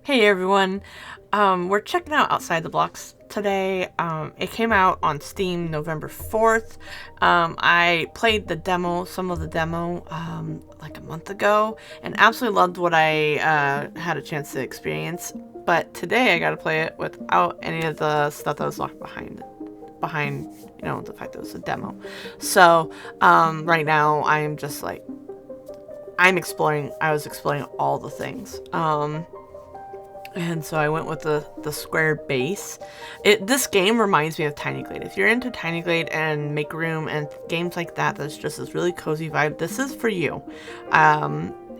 Hey everyone, we're checking out Outside the Blocks today. It came out on Steam November 4th. I played some of the demo, like a month ago, and absolutely loved what I had a chance to experience. But today I got to play it without any of the stuff that was locked behind, the fact that it was a demo. So, right now I'm just like, I was exploring all the things. And so I went with the square base. This game reminds me of Tiny Glade. If you're into Tiny Glade and Make Room and games like that, that's just this really cozy vibe. This is for you.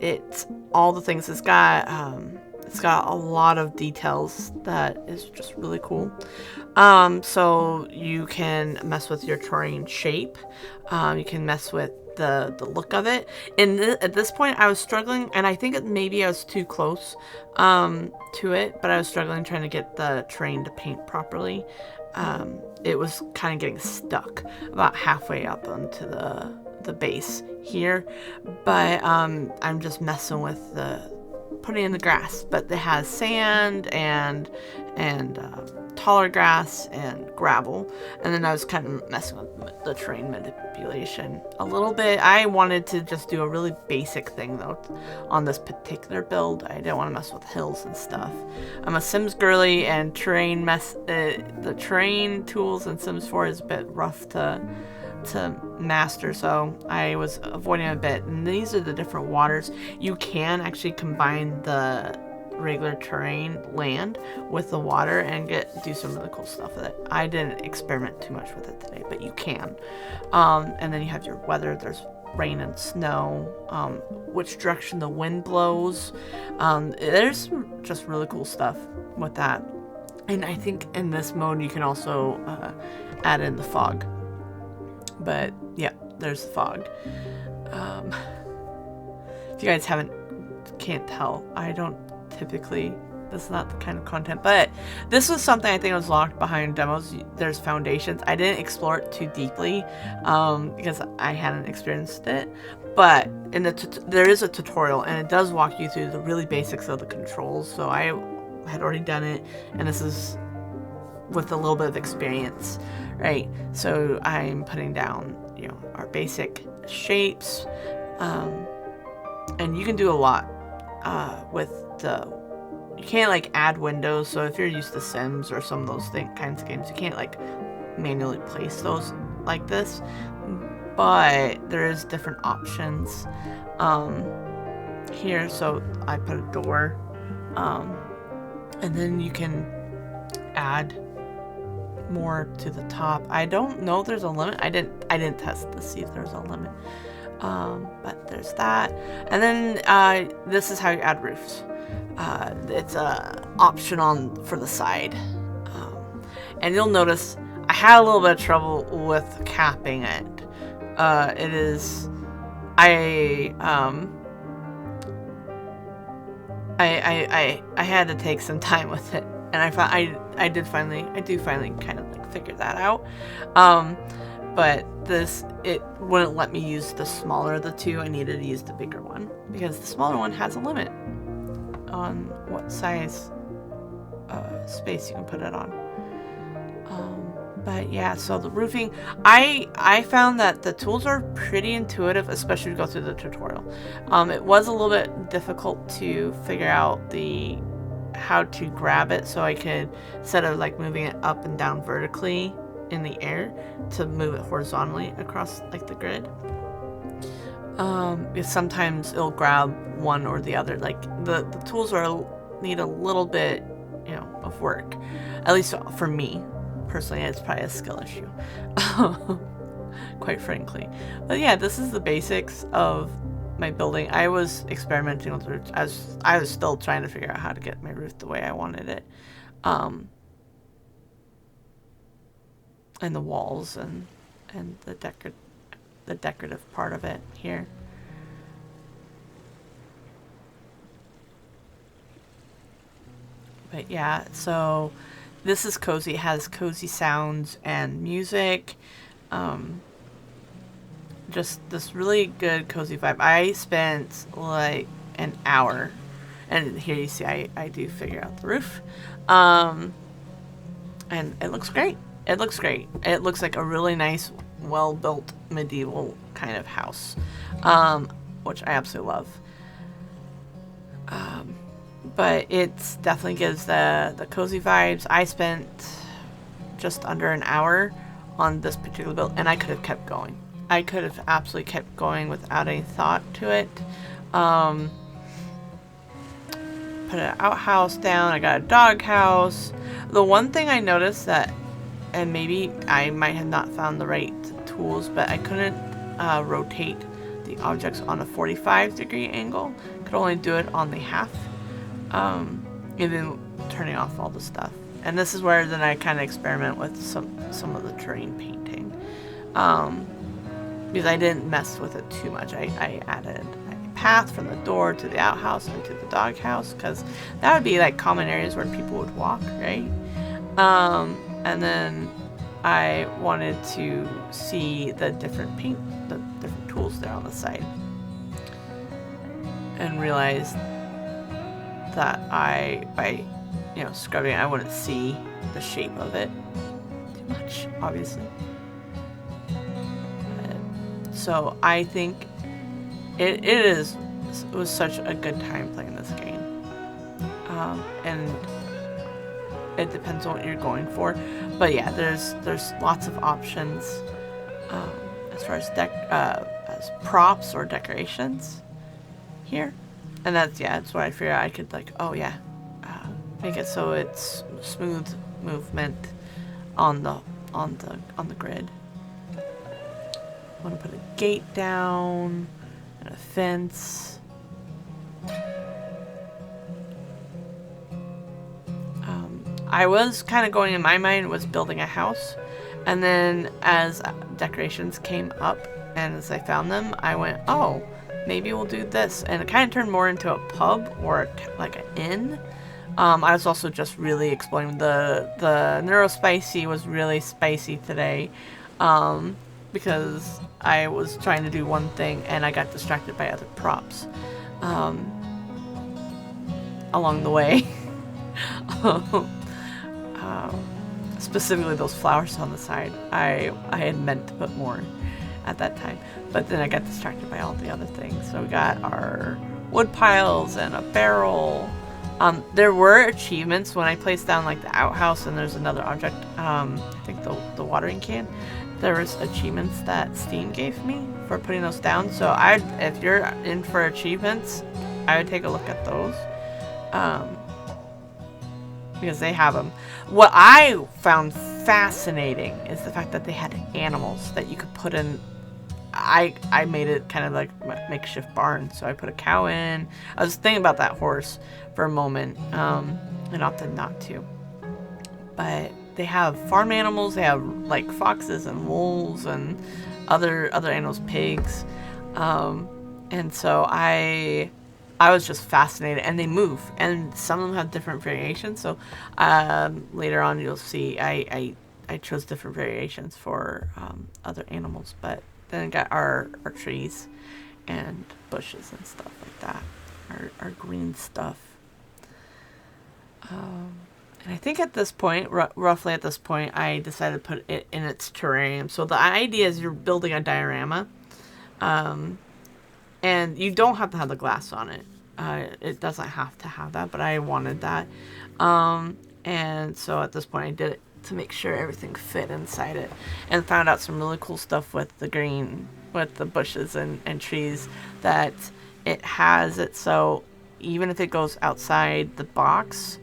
It's all the things. It's got a lot of details that is just really cool. So you can mess with your terrain shape. You can mess with the look of it. And at this point, I was struggling, and I think maybe I was too close to it, but I was struggling trying to get the terrain to paint properly. It was kind of getting stuck about halfway up onto the base here, but I'm just messing with putting in the grass, but it has sand and taller grass and gravel, and then I was kind of messing with the terrain manipulation a little bit. I wanted to just do a really basic thing though on this particular build. I didn't want to mess with hills and stuff. I'm a Sims girly, and the terrain tools in Sims 4 is a bit rough to master, so I was avoiding a bit. And these are the different waters. You can actually combine the regular terrain land with the water and do some of the cool stuff with it. I didn't experiment too much with it today, but you can. And then you have your weather. There's rain and snow, which direction the wind blows. There's just really cool stuff with that. And I think in this mode you can also add in the fog. But yeah, there's the fog. If you guys can't tell, I don't typically, this is not the kind of content, but this was something I think was locked behind demos. There's foundations. I didn't explore it too deeply because I hadn't experienced it, but there is a tutorial, and it does walk you through the really basics of the controls. So I had already done it, and this is with a little bit of experience, right? So I'm putting down, our basic shapes, and you can do a lot with you can't like add windows. So if you're used to Sims or some of those kinds of games, you can't like manually place those like this, but there is different options here. So I put a door, and then you can add more to the top. I don't know if there's a limit. I didn't test to see if there's a limit, but there's that. And then this is how you add roofs. It's a option for the side, and you'll notice I had a little bit of trouble with capping it. It is I had to take some time with it, and I do finally kind of like figure that out. But it wouldn't let me use the smaller of the two. I needed to use the bigger one because the smaller one has a limit on what size space you can put it on. But yeah, so the roofing, I found that the tools are pretty intuitive, especially to go through the tutorial. It was a little bit difficult to figure out how to grab it, so I could, instead of like moving it up and down vertically in the air, to move it horizontally across like the grid. Because sometimes it'll grab one or the other. Like the tools need a little bit, of work. At least for me personally, it's probably a skill issue, quite frankly. But yeah, this is the basics of my building. I was experimenting with roofs. I was still trying to figure out how to get my roof the way I wanted it, and the walls and the decorative part of it here. But yeah, so this is cozy. It has cozy sounds and music. Just this really good cozy vibe. I spent like an hour And here you see I do figure out the roof. And it looks great. It looks great. It looks like a really nice, well-built medieval kind of house, which I absolutely love. But it definitely gives the cozy vibes. I spent just under an hour on this particular build, and I could have kept going. I could have absolutely kept going without any thought to it. Put an outhouse down. I got a dog house. The one thing I noticed that, and maybe I might have not found the right tools, but I couldn't rotate the objects on a 45-degree angle. Could only do it on the half. Even turning off all the stuff. And this is where then I kind of experiment with some of the terrain painting. Because I didn't mess with it too much. I added a path from the door to the outhouse and to the dog house, because that would be like common areas where people would walk, right? And then I wanted to see the different tools there on the side, and realized that by scrubbing it, I wouldn't see the shape of it too much, obviously. So I think it was such a good time playing this game, and it depends on what you're going for, but yeah, there's lots of options as far as as props or decorations here. And that's what I figured I could, like, make it so it's smooth movement on the grid. I want to put a gate down and a fence. I was kind of going, in my mind, was building a house, and then as decorations came up and as I found them, I went, oh, maybe we'll do this. And it kind of turned more into a pub or like an inn. I was also just really exploring the neurospicy was really spicy today, because I was trying to do one thing and I got distracted by other props along the way. Specifically those flowers on the side. I had meant to put more at that time, but then I got distracted by all the other things. So we got our wood piles and a barrel. There were achievements when I placed down like the outhouse, and there's another object, I think the watering can. There was achievements that Steam gave me for putting those down. So if you're in for achievements, I would take a look at those, because they have them. What I found fascinating is the fact that they had animals that you could put in. I made it kind of like a makeshift barn, so I put a cow in. I was thinking about that horse for a moment, and opted not to. But they have farm animals. They have like foxes and wolves and other animals, pigs, and so I was just fascinated. And they move, and some of them have different variations. So later on, you'll see I chose different variations for other animals, but. Then I got our trees and bushes and stuff like that. Our green stuff. And I think at this point, roughly at this point, I decided to put it in its terrarium. So the idea is you're building a diorama. And you don't have to have the glass on it. It doesn't have to have that, but I wanted that. And so at this point I did it to make sure everything fit inside it, and found out some really cool stuff with the green, with the bushes and trees, that it has it so even if it goes outside the box,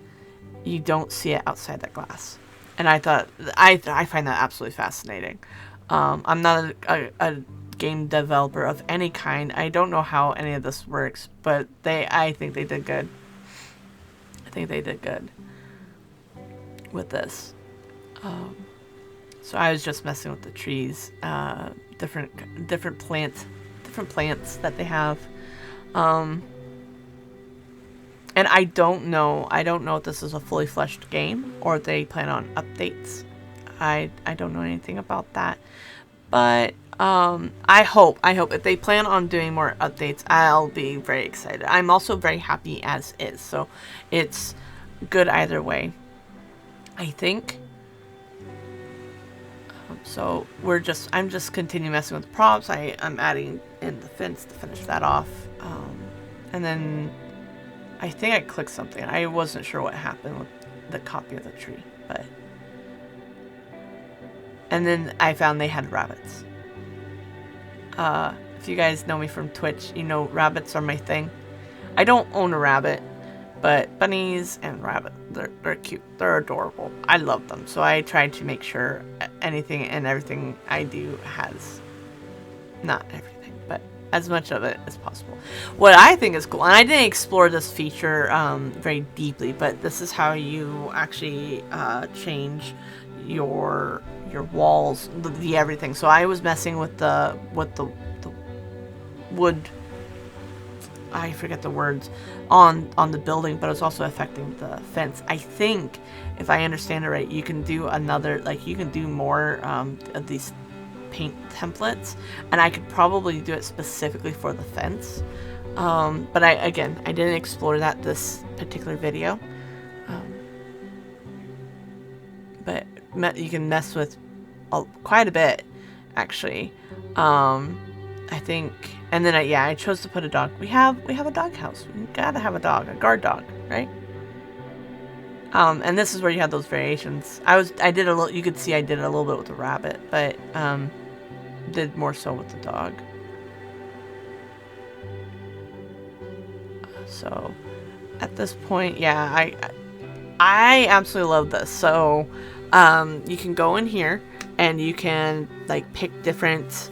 you don't see it outside that glass. And I thought, I find that absolutely fascinating. I'm not a game developer of any kind. I don't know how any of this works, but I think they did good. I think they did good with this. So I was just messing with the trees, different plants that they have, and I don't know if this is a fully fleshed game or if they plan on updates. I don't know anything about that, but I hope if they plan on doing more updates, I'll be very excited. I'm also very happy as is, so it's good either way, I think. So I'm just continuing messing with props. I'm adding in the fence to finish that off, and then I think I clicked something. I wasn't sure what happened with the copy of the tree, but and then I found they had rabbits. If you guys know me from Twitch, you know rabbits are my thing. I don't own a rabbit, but bunnies and rabbit, they're cute. They're adorable. I love them. So I try to make sure anything and everything I do has, not everything, but as much of it as possible. What I think is cool, and I didn't explore this feature very deeply, but this is how you actually change your walls, the everything. So I was messing with the wood, I forget the words, on the building, but it's also affecting the fence. I think, if I understand it right, you can do another, like you can do more of these paint templates, and I could probably do it specifically for the fence. But I didn't explore that this particular video. But you can mess with quite a bit, actually. I think, and then I chose to put a dog. We have a dog house. We gotta have a dog, a guard dog, right? And this is where you have those variations. I did a little. You could see I did a little bit with the rabbit, but did more so with the dog. So at this point, yeah, I absolutely love this. So you can go in here and you can like pick different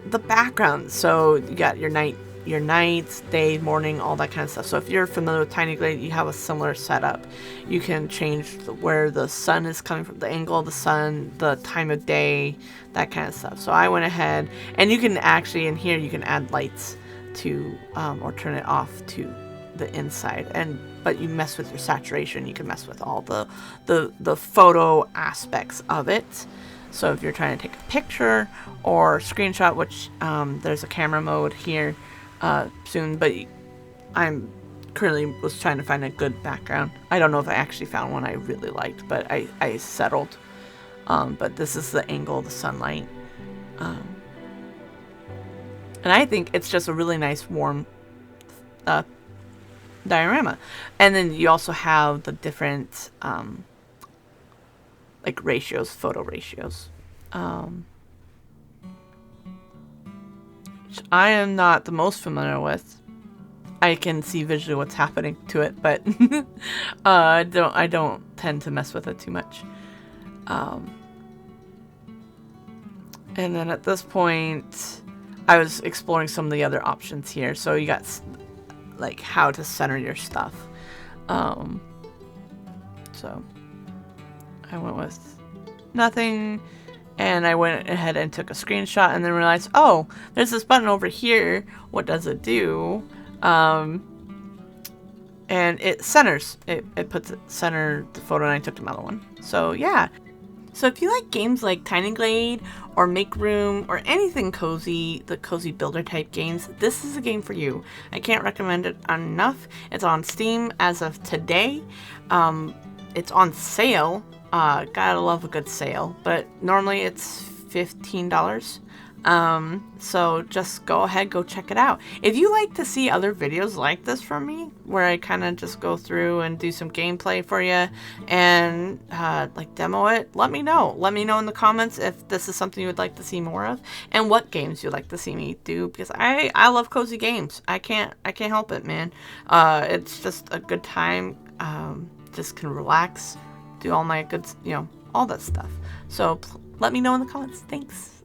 the background. So you got your nights, day, morning, all that kind of stuff. So if you're familiar with TinyGlade, you have a similar setup. You can change where the sun is coming from, the angle of the sun, the time of day, that kind of stuff. So I went ahead, and you can actually, in here, you can add lights to, or turn it off to the inside. But you mess with your saturation. You can mess with all the photo aspects of it. So if you're trying to take a picture or screenshot, which there's a camera mode here soon, but I'm currently was trying to find a good background. I don't know if I actually found one I really liked, but I settled. But this is the angle of the sunlight. And I think it's just a really nice warm diorama. And then you also have the different like ratios, photo ratios. Which I am not the most familiar with. I can see visually what's happening to it, but I don't tend to mess with it too much. And then at this point, I was exploring some of the other options here. So you got like how to center your stuff. So I went with nothing, and I went ahead and took a screenshot, and then realized, oh, there's this button over here. What does it do? And it centers. It puts it center the photo, and I took another one. So yeah. So if you like games like TinyGlade or Make Room or anything cozy, the cozy builder type games, this is a game for you. I can't recommend it enough. It's on Steam as of today. It's on sale. Gotta love a good sale, but normally it's $15. So just go ahead, go check it out. If you like to see other videos like this from me, where I kind of just go through and do some gameplay for you and like demo it, let me know. Let me know in the comments if this is something you would like to see more of, and what games you'd like to see me do, because I love cozy games. I can't help it, man. It's just a good time. Just can relax, do all my good, all that stuff. So let me know in the comments. Thanks.